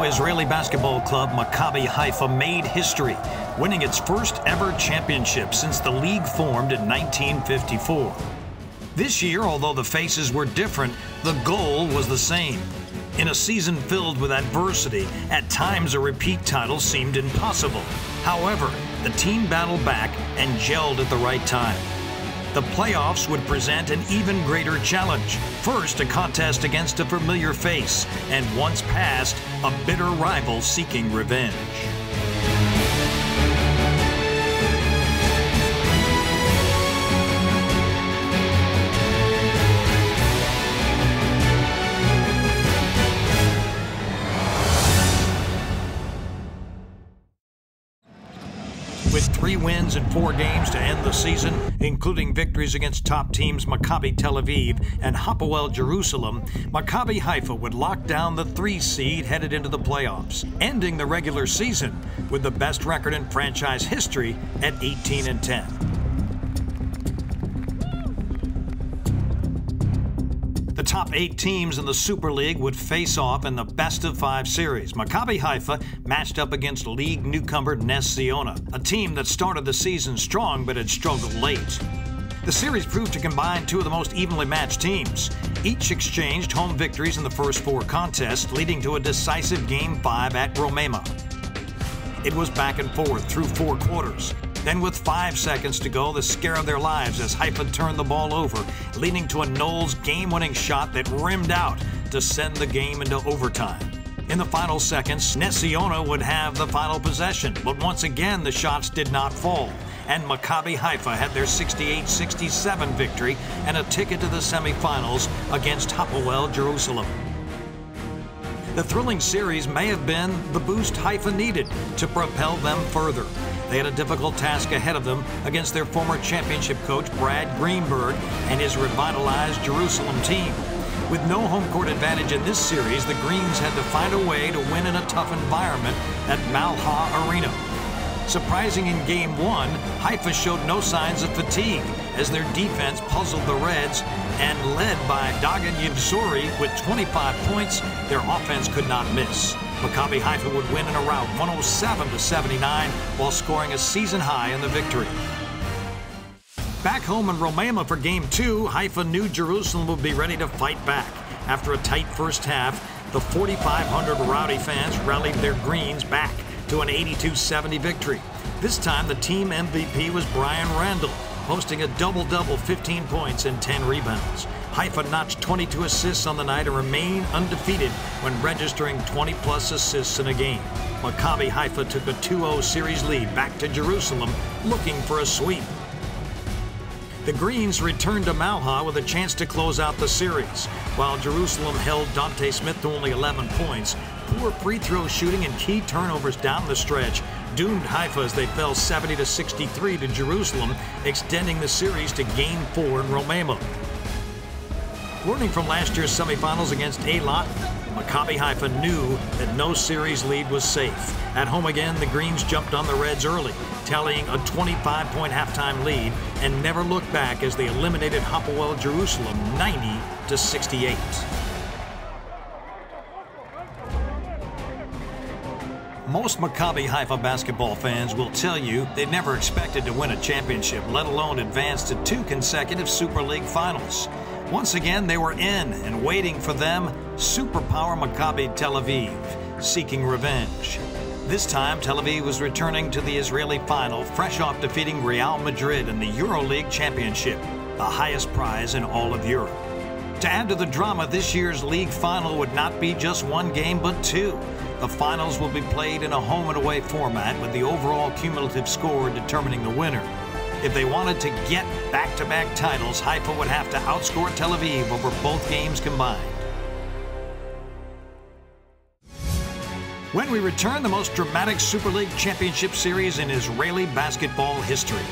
Israeli basketball club Maccabi Haifa made history, winning its first ever championship since the league formed in 1954. This year, although the faces were different, the goal was the same. In a season filled with adversity, at times a repeat title seemed impossible. However, the team battled back and gelled at the right time. The playoffs would present an even greater challenge. First, a contest against a familiar face, and once past, a bitter rival seeking revenge. With 3 wins in 4 games to end the season, including victories against top teams Maccabi Tel Aviv and Hapoel Jerusalem, Maccabi Haifa would lock down the 3 seed headed into the playoffs, ending the regular season with the best record in franchise history at 18-10. The top 8 teams in the Super League would face off in the best-of-5 series. Maccabi Haifa matched up against league newcomer Ness Ziona, a team that started the season strong but had struggled late. The series proved to combine 2 of the most evenly matched teams. Each exchanged home victories in the first 4 contests, leading to a decisive Game 5 at Romema. It was back and forth through 4 quarters. Then with 5 seconds to go, the scare of their lives as Haifa turned the ball over, leading to a Knowles game-winning shot that rimmed out to send the game into overtime. In the final seconds, Ness Ziona would have the final possession, but once again the shots did not fall, and Maccabi Haifa had their 68-67 victory and a ticket to the semifinals against Hapoel Jerusalem. The thrilling series may have been the boost Haifa needed to propel them further. They had a difficult task ahead of them against their former championship coach Brad Greenberg and his revitalized Jerusalem team. With no home court advantage in this series, the Greens had to find a way to win in a tough environment at Malha Arena. Surprising in Game 1, Haifa showed no signs of fatigue as their defense puzzled the Reds, and led by Dagan Yivsori with 25 points, their offense could not miss. Maccabi Haifa would win in a rout 107-79 while scoring a season high in the victory. Back home in Romema for Game 2, Haifa knew Jerusalem would be ready to fight back. After a tight first half, the 4,500 rowdy fans rallied their Greens back to an 82-70 victory. This time, the team MVP was Brian Randall, posting a double-double, 15 points and 10 rebounds. Haifa notched 22 assists on the night and remained undefeated when registering 20-plus assists in a game. Maccabi Haifa took a 2-0 series lead back to Jerusalem, looking for a sweep. The Greens returned to Malha with a chance to close out the series. While Jerusalem held Dante Smith to only 11 points, poor free throw shooting and key turnovers down the stretch doomed Haifa as they fell 70-63 to Jerusalem, extending the series to Game 4 in Romema. Learning from last year's semifinals against Eilat, Maccabi Haifa knew that no series lead was safe. At home again, the Greens jumped on the Reds early, tallying a 25-point halftime lead, and never looked back as they eliminated Hapoel Jerusalem 90-68. Most Maccabi Haifa basketball fans will tell you they never expected to win a championship, let alone advance to 2 consecutive Super League finals. Once again, they were in and waiting for them, superpower Maccabi Tel Aviv, seeking revenge. This time, Tel Aviv was returning to the Israeli final, fresh off defeating Real Madrid in the EuroLeague Championship, the highest prize in all of Europe. To add to the drama, this year's league final would not be just 1 game, but 2. The finals will be played in a home and away format, with the overall cumulative score determining the winner. If they wanted to get back-to-back titles, Haifa would have to outscore Tel Aviv over both games combined. When we return, the most dramatic Super League championship series in Israeli basketball history.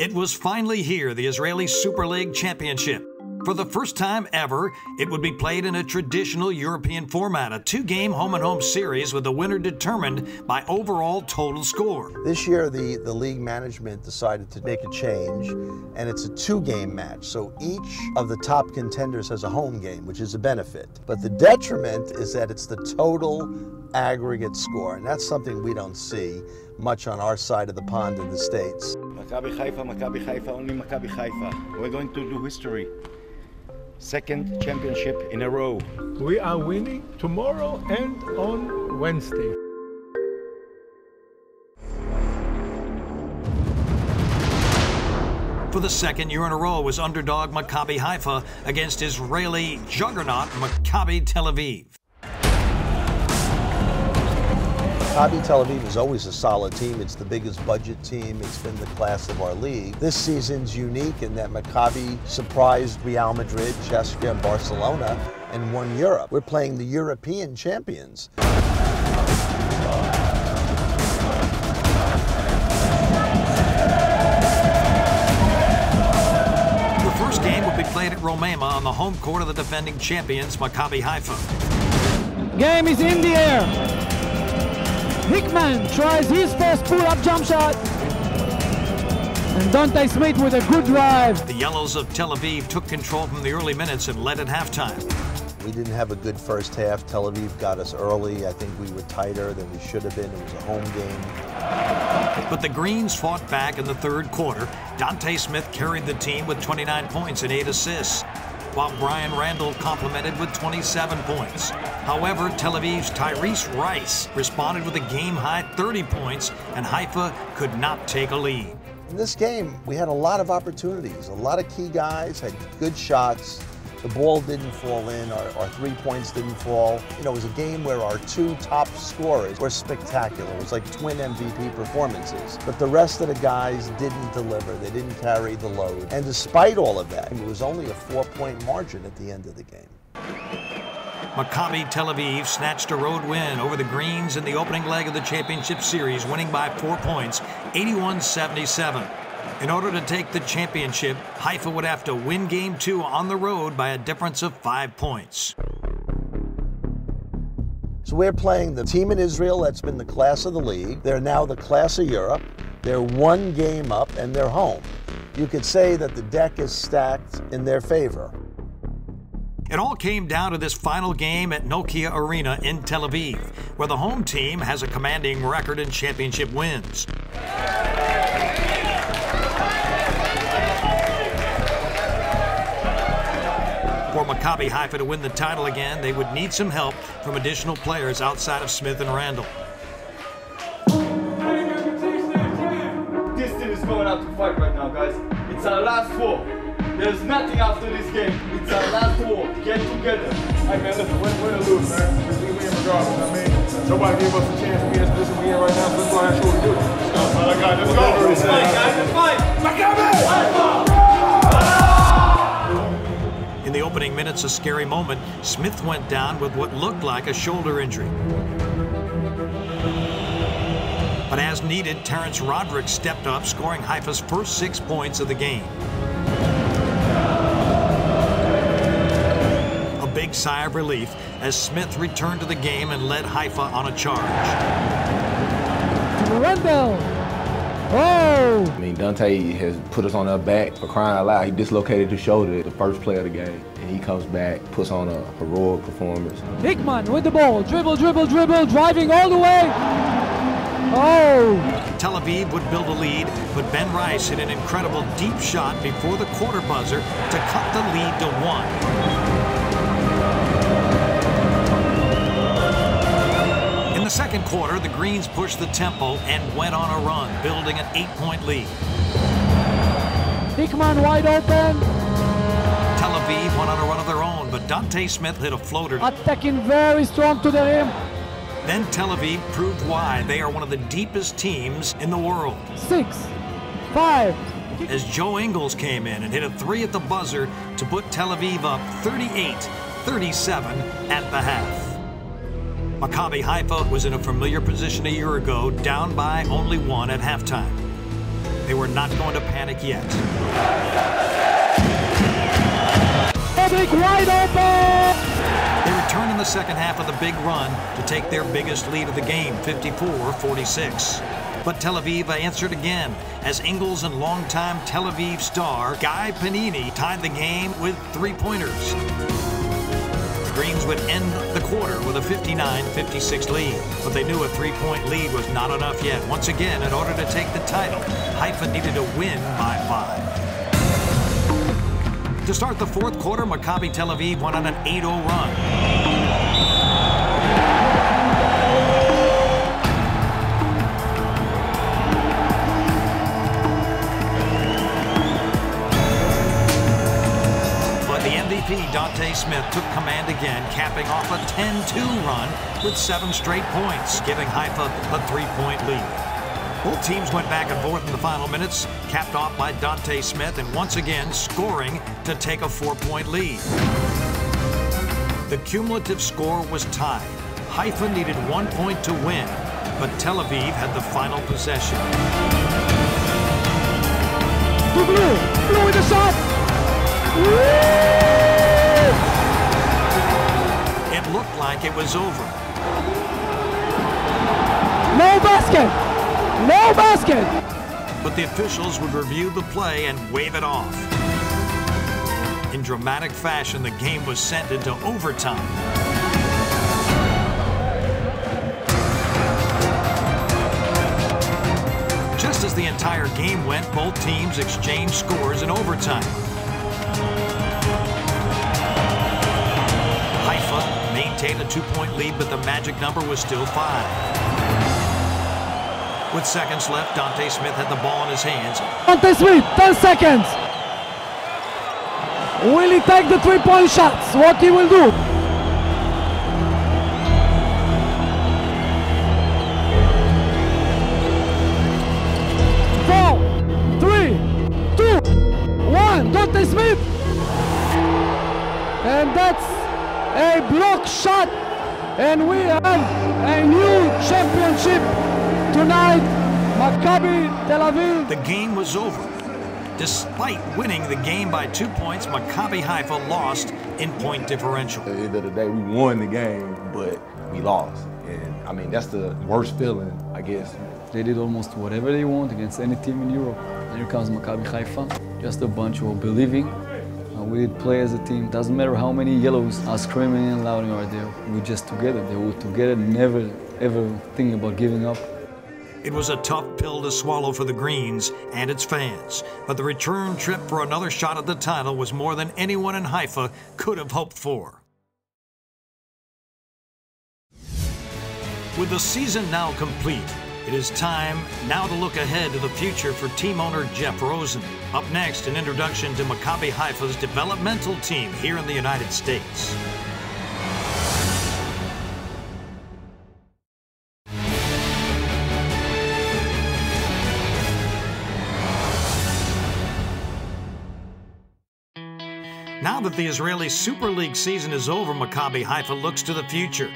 It was finally here, the Israeli Super League Championship. For the first time ever, it would be played in a traditional European format, a two-game home-and-home series with the winner determined by overall total score. This year, the league management decided to make a change, and it's a two-game match. So each of the top contenders has a home game, which is a benefit. But the detriment is that it's the total aggregate score, and that's something we don't see much on our side of the pond in the States. Maccabi Haifa, only Maccabi Haifa. We're going to do history. Second championship in a row. We are winning tomorrow and on Wednesday. For the second year in a row was underdog Maccabi Haifa against Israeli juggernaut Maccabi Tel Aviv. Maccabi Tel Aviv is always a solid team. It's the biggest budget team. It's been the class of our league. This season's unique in that Maccabi surprised Real Madrid, Chelsea, and Barcelona and won Europe. We're playing the European champions. The first game will be played at Romema on the home court of the defending champions, Maccabi Haifa. Game is in the air. Hickman tries his first pull-up jump shot. And Dante Smith with a good drive. The Yellows of Tel Aviv took control from the early minutes and led at halftime. We didn't have a good first half. Tel Aviv got us early. I think we were tighter than we should have been. It was a home game. But the Greens fought back in the third quarter. Dante Smith carried the team with 29 points and 8 assists, while Brian Randall complimented with 27 points. However, Tel Aviv's Tyrese Rice responded with a game-high 30 points, and Haifa could not take a lead. In this game, we had a lot of opportunities. A lot of key guys had good shots. The ball didn't fall in, our 3 points didn't fall. You know, it was a game where our two top scorers were spectacular. It was like twin MVP performances. But the rest of the guys didn't deliver. They didn't carry the load. And despite all of that, it was only a 4-point margin at the end of the game. Maccabi Tel Aviv snatched a road win over the Greens in the opening leg of the championship series, winning by 4 points, 81-77. In order to take the championship, Haifa would have to win Game 2 on the road by a difference of 5 points. So we're playing the team in Israel that's been the class of the league. They're now the class of Europe. They're one game up and they're home. You could say that the deck is stacked in their favor. It all came down to this final game at Nokia Arena in Tel Aviv, where the home team has a commanding record in championship wins. For Maccabi Haifa to win the title again, they would need some help from additional players outside of Smith and Randall. This team is going out to fight right now, guys. It's our last war. There's nothing after this game. It's our last war. Get together. Hey man, listen, win or lose, man. We win regardless. I mean, nobody gave us a chance to be in this position we in right now, so let's go ahead and show what we do. That's all I got. Let's go. Let's fight, guys. Let's fight. Maccabi! In the opening minutes, a scary moment. Smith went down with what looked like a shoulder injury. But as needed, Terrence Roderick stepped up, scoring Haifa's first 6 points of the game. A big sigh of relief as Smith returned to the game and led Haifa on a charge. Randall. Oh! I mean, Dante has put us on our back for crying out loud. He dislocated his shoulder the first play of the game. And he comes back, puts on a heroic performance. Hickman with the ball. Dribble, dribble, dribble. Driving all the way. Oh! Tel Aviv would build a lead, but Ben Rice hit an incredible deep shot before the quarter buzzer to cut the lead to 1. In the second quarter, the Greens pushed the tempo and went on a run, building an 8-point lead. Hickman wide open. Tel Aviv went on a run of their own, but Dante Smith hit a floater. Attacking very strong to the rim. Then Tel Aviv proved why they are one of the deepest teams in the world. 6, 5. As Joe Ingles came in and hit a 3 at the buzzer to put Tel Aviv up 38-37 at the half. Maccabi Haifa was in a familiar position a year ago, down by only 1 at halftime. they were not going to panic yet. Public wide open! They returned in the second half of the big run to take their biggest lead of the game, 54-46. But Tel Aviv answered again as Ingles and longtime Tel Aviv star Guy Panini tied the game with three-pointers. The Greens would end the quarter with a 59-56 lead, but they knew a three-point lead was not enough yet. Once again, in order to take the title, Haifa needed to win by 5. To start the fourth quarter, Maccabi Tel Aviv went on an 8-0 run. Dante Smith took command again, capping off a 10-2 run with 7 straight points, giving Haifa a 3-point lead. Both teams went back and forth in the final minutes, capped off by Dante Smith, and once again scoring to take a 4-point lead. The cumulative score was tied. Haifa needed 1 point to win, but Tel Aviv had the final possession. To Blue with the shot! It looked like it was over. No basket! No basket! But the officials would review the play and wave it off. In dramatic fashion, the game was sent into overtime. Just as the entire game went, both teams exchanged scores in overtime. Haifa maintained a 2-point lead, but the magic number was still 5. With seconds left, Dante Smith had the ball in his hands. Dante Smith, 10 seconds. Will he take the 3-point shots? What he will do? Four, 3, 2, 1. Dante Smith. And that's a block shot, and we have a new championship tonight, Maccabi Tel Aviv. The game was over. Despite winning the game by 2 points, Maccabi Haifa lost in point differential. At the end of the day, we won the game, but we lost. And I mean, that's the worst feeling, I guess. They did almost whatever they want against any team in Europe. And here comes Maccabi Haifa, just a bunch who are believing. We did play as a team. Doesn't matter how many yellows are screaming and shouting are there. We're just together. They were together, never ever thinking about giving up. It was a tough pill to swallow for the Greens and its fans, but the return trip for another shot at the title was more than anyone in Haifa could have hoped for. With the season now complete, it is time now to look ahead to the future for team owner Jeff Rosen. Up next, an introduction to Maccabi Haifa's developmental team here in the United States. Now that the Israeli Super League season is over, Maccabi Haifa looks to the future.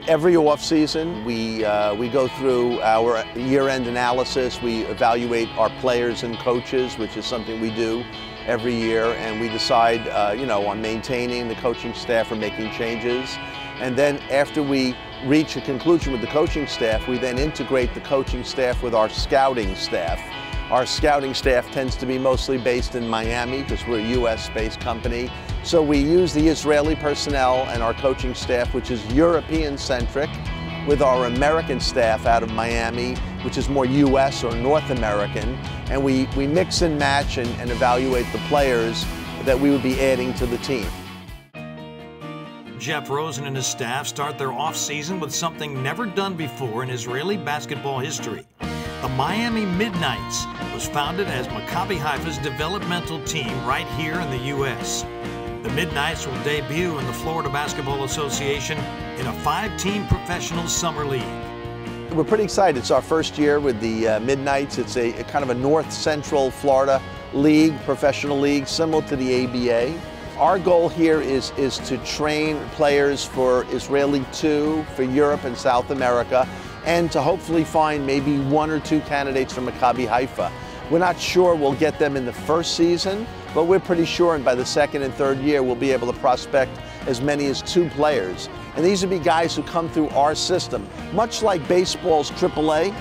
Every off-season, we go through our year-end analysis. We evaluate our players and coaches, which is something we do every year, and we decide, on maintaining the coaching staff or making changes. And then after we reach a conclusion with the coaching staff, we then integrate the coaching staff with our scouting staff. Our scouting staff tends to be mostly based in Miami because we're a US-based company. So we use the Israeli personnel and our coaching staff, which is European-centric, with our American staff out of Miami, which is more US or North American. And we mix and match and evaluate the players that we would be adding to the team. Jeff Rosen and his staff start their off-season with something never done before in Israeli basketball history. The Miami Midnights was founded as Maccabi Haifa's developmental team right here in the U.S. The Midnights will debut in the Florida Basketball Association in a 5-team professional summer league. We're pretty excited. It's our first year with the Midnights. It's a kind of a north-central Florida league, professional league, similar to the ABA. Our goal here is to train players for Israeli 2, for Europe and South America, and to hopefully find maybe 1 or 2 candidates from Maccabi Haifa. We're not sure we'll get them in the first season, but we're pretty sure and by the second and third year we'll be able to prospect as many as 2 players. And these would be guys who come through our system, much like baseball's AAA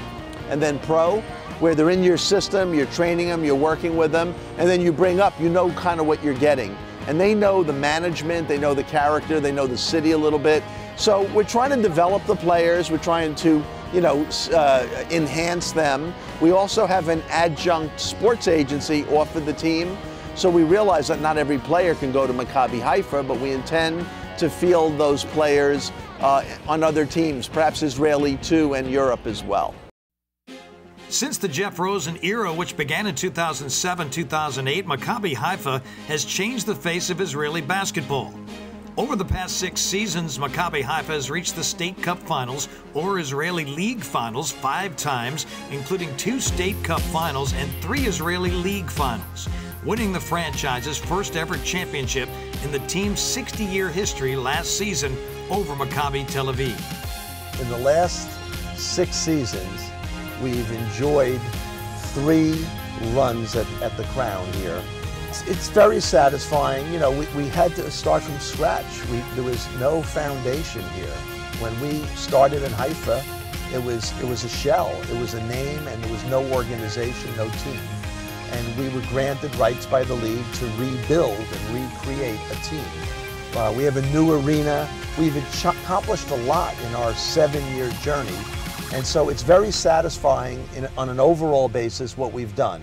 and then pro, where they're in your system, you're training them, you're working with them, and then you bring up, you know kind of what you're getting. And they know the management, they know the character, they know the city a little bit. So we're trying to develop the players, we're trying to, enhance them. We also have an adjunct sports agency offered the team. So we realize that not every player can go to Maccabi Haifa, but we intend to field those players on other teams, perhaps Israeli too, and Europe as well. Since the Jeff Rosen era, which began in 2007-2008, Maccabi Haifa has changed the face of Israeli basketball. Over the past 6 seasons, Maccabi Haifa has reached the State Cup Finals or Israeli League Finals 5 times, including 2 State Cup Finals and 3 Israeli League Finals, winning the franchise's first ever championship in the team's 60-year history last season over Maccabi Tel Aviv. In the last 6 seasons, we've enjoyed 3 runs at the crown here. It's very satisfying. We had to start from scratch. There was no foundation here. When we started in Haifa, it was a shell. It was a name, and there was no organization, no team. And we were granted rights by the league to rebuild and recreate a team. We have a new arena. We've accomplished a lot in our 7-year journey. And so it's very satisfying on an overall basis what we've done.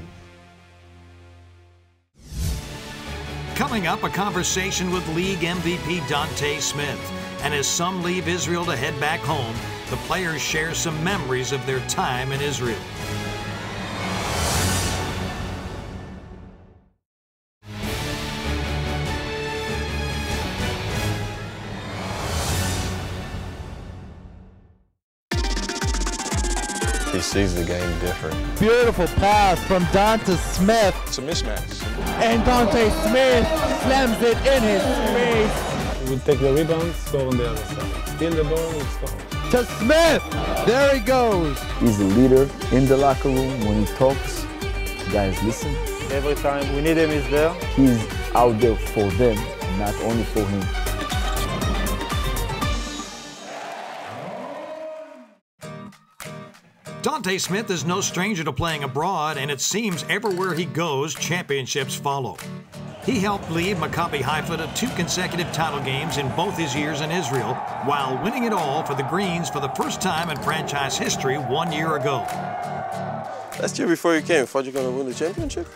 Coming up, a conversation with league MVP Dante Smith. And as some leave Israel to head back home, the players share some memories of their time in Israel. He sees the game different. Beautiful pass from Dante Smith. It's a mismatch. And Dante Smith slams it in his face. We'll take the rebound, score on the other side. Steal the ball and score. To Smith. There he goes. He's a leader in the locker room. When he talks, guys listen. Every time we need him, he's there. He's out there for them, not only for him. Dante Smith is no stranger to playing abroad, and it seems everywhere he goes, championships follow. He helped lead Maccabi Haifa to 2 consecutive title games in both his years in Israel, while winning it all for the Greens for the first time in franchise history 1 year ago. Last year before you came, thought you were going to win the championship?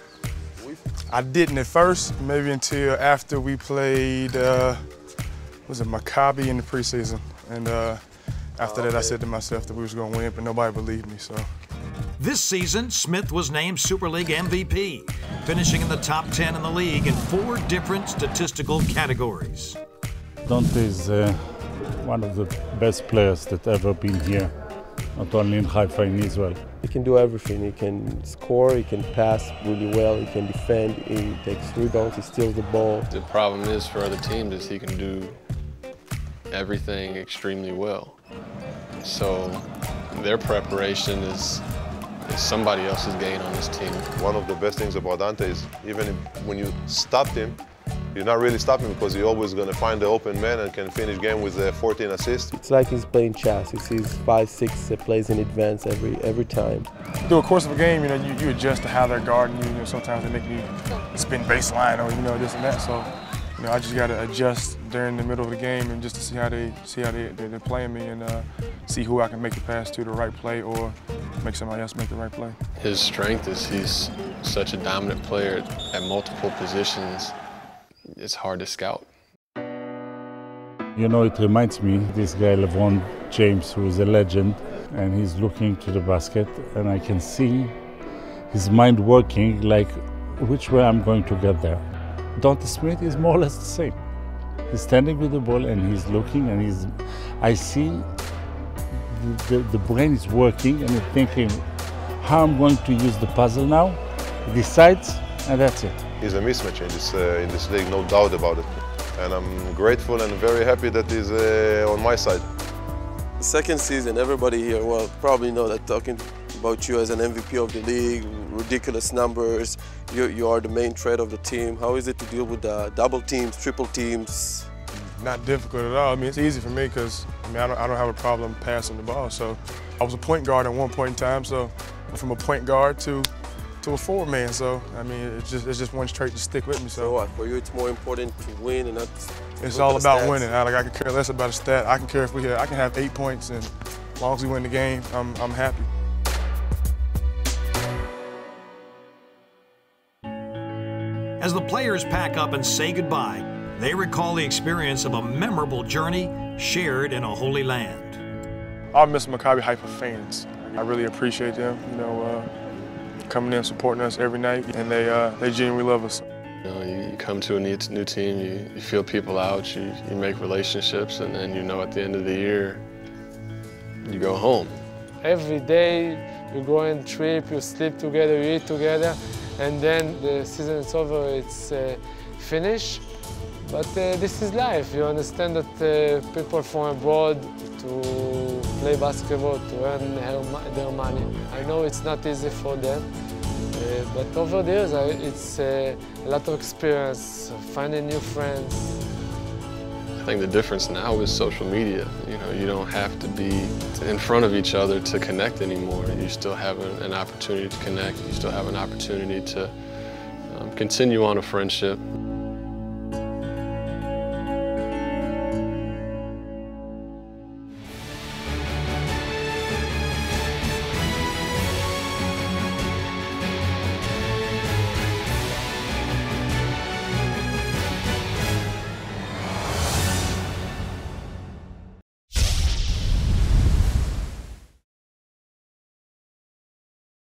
I didn't at first, maybe until after we played, was it Maccabi in the preseason? And after that, I said to myself that we was going to win, but nobody believed me, so. This season, Smith was named Super League MVP, finishing in the top 10 in the league in 4 different statistical categories. Dante is one of the best players that ever been here, not only in Haifa, in Israel. He can do everything. He can score, he can pass really well, he can defend, he takes rebounds, he steals the ball. The problem is for other teams is he can do everything extremely well. So their preparation is somebody else's gain on this team. One of the best things about Dante is even when you stop him, you're not really stopping because he's always going to find the open man and can finish game with 14 assists. It's like he's playing chess. He sees 5, 6 plays in advance every time. Through the course of a game, you adjust to how they're guarding you. Sometimes they make you spin baseline or this and that. So I just got to adjust during the middle of the game and just to see how they're playing me and see who I can make the pass to the right play or make somebody else make the right play. His strength is he's such a dominant player at multiple positions. It's hard to scout. It reminds me this guy LeBron James, who is a legend, and he's looking to the basket, and I can see his mind working like which way I'm going to get there. Dante Smith is more or less the same. He's standing with the ball and he's looking, and I see the brain is working and he's thinking how I'm going to use the puzzle now. He decides, and that's it. He's a mismatch in this league, no doubt about it. And I'm grateful and very happy that he's on my side. The second season, everybody here will probably know that talking about you as an MVP of the league, ridiculous numbers. You are the main threat of the team. How is it to deal with double teams, triple teams? Not difficult at all. I mean, it's easy for me because I don't have a problem passing the ball. So I was a point guard at one point in time. So from a point guard to a forward man. So I mean, it's just one trait to stick with me. So what, for you, it's more important to win and not. It's all about winning. I can care less about a stat. I can care if I can have 8 points, and as long as we win the game, I'm happy. As the players pack up and say goodbye, they recall the experience of a memorable journey shared in a holy land. I'll miss Maccabi Haifa fans. I really appreciate them, coming in, supporting us every night, and they genuinely love us. You come to a new team, you feel people out, you make relationships, and then at the end of the year, you go home. Every day you go on trip, you sleep together, you eat together, and then the season is over, it's finished. But this is life. You understand that people from abroad to play basketball, to earn their money. I know it's not easy for them, but over the years, it's a lot of experience, finding new friends. I think the difference now is social media. You don't have to be in front of each other to connect anymore. You still have an opportunity to connect. You still have an opportunity to continue on a friendship.